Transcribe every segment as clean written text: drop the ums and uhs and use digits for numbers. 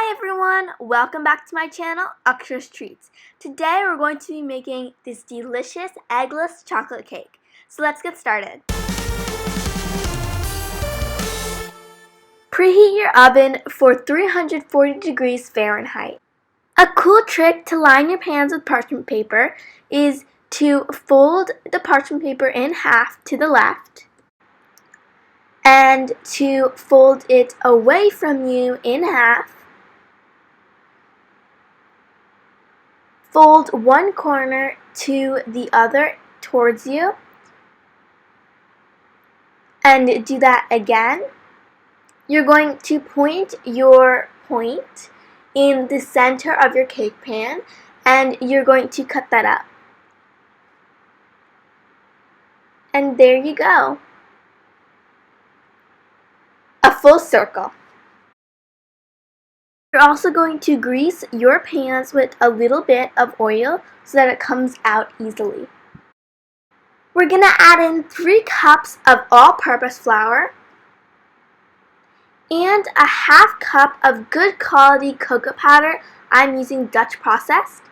Hi everyone! Welcome back to my channel, Aksha's Treats. Today we're going to be making this delicious eggless chocolate cake. So let's get started. Preheat your oven for 340 degrees Fahrenheit. A cool trick to line your pans with parchment paper is to fold the parchment paper in half to the left and to fold it away from you in half. Fold one corner to the other towards you and do that again. You're going to point your point in the center of your cake pan and you're going to cut that up. And there you go. A full circle. You're also going to grease your pans with a little bit of oil so that it comes out easily. We're going to add in 3 cups of all-purpose flour and a ½ cup of good quality cocoa powder. I'm using Dutch processed.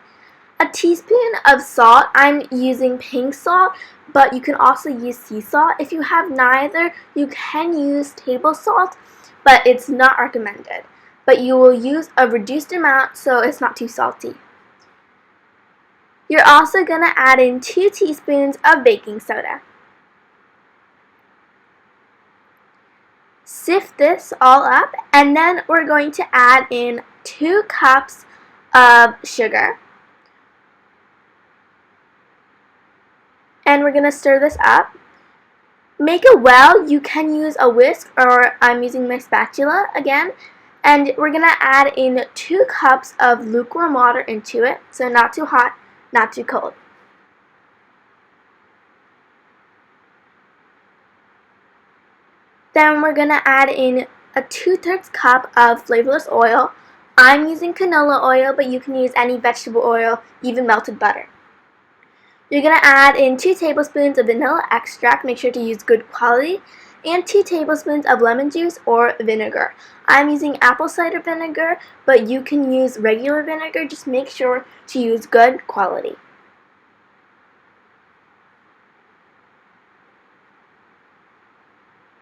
A teaspoon of salt. I'm using pink salt, but you can also use sea salt. If you have neither, you can use table salt, but it's not recommended. But you will use a reduced amount so it's not too salty. You're also going to add in 2 teaspoons of baking soda. Sift this all up, and then we're going to add in 2 cups of sugar. And we're going to stir this up. Make it well. You can use a whisk, or I'm using my spatula again. And we're going to add in 2 cups of lukewarm water into it, so not too hot, not too cold. Then we're going to add in a 2/3 cup of flavorless oil. I'm using canola oil, but you can use any vegetable oil, even melted butter. You're going to add in 2 tablespoons of vanilla extract, make sure to use good quality, and 2 tablespoons of lemon juice or vinegar. I'm using apple cider vinegar, but you can use regular vinegar. Just make sure to use good quality.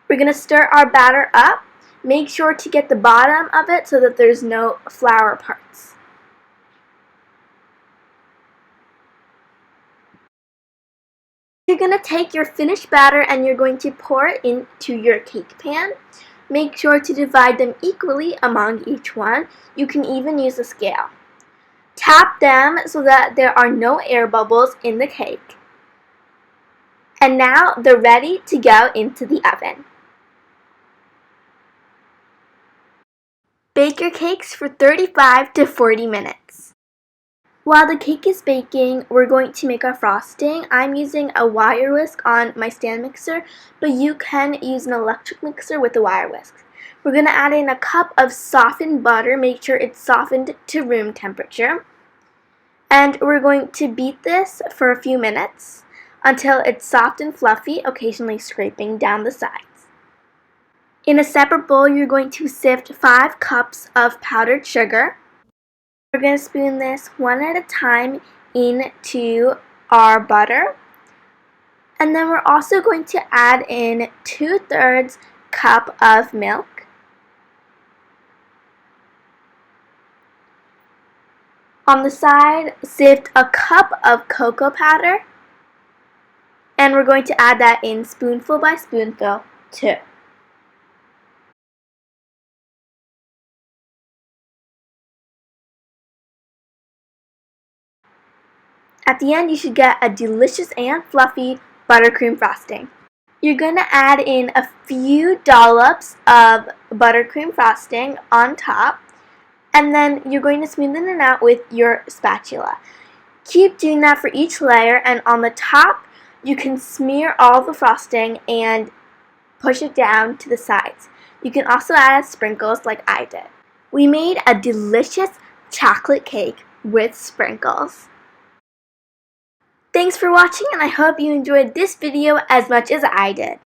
We're going to stir our batter up. Make sure to get the bottom of it so that there's no flour parts. You're going to take your finished batter and you're going to pour it into your cake pan. Make sure to divide them equally among each one. You can even use a scale. Tap them so that there are no air bubbles in the cake. And now they're ready to go into the oven. Bake your cakes for 35 to 40 minutes. While the cake is baking, we're going to make our frosting. I'm using a wire whisk on my stand mixer, but you can use an electric mixer with a wire whisk. We're going to add in a cup of softened butter. Make sure it's softened to room temperature. And we're going to beat this for a few minutes until it's soft and fluffy, occasionally scraping down the sides. In a separate bowl, you're going to sift 5 cups of powdered sugar. We're going to spoon this one at a time into our butter. And then we're also going to add in 2/3 cup of milk. On the side, sift a cup of cocoa powder. And we're going to add that in spoonful by spoonful too. At the end, you should get a delicious and fluffy buttercream frosting. You're going to add in a few dollops of buttercream frosting on top, and then you're going to smoothen it out with your spatula. Keep doing that for each layer, and on the top, you can smear all the frosting and push it down to the sides. You can also add sprinkles like I did. We made a delicious chocolate cake with sprinkles. Thanks for watching, and I hope you enjoyed this video as much as I did.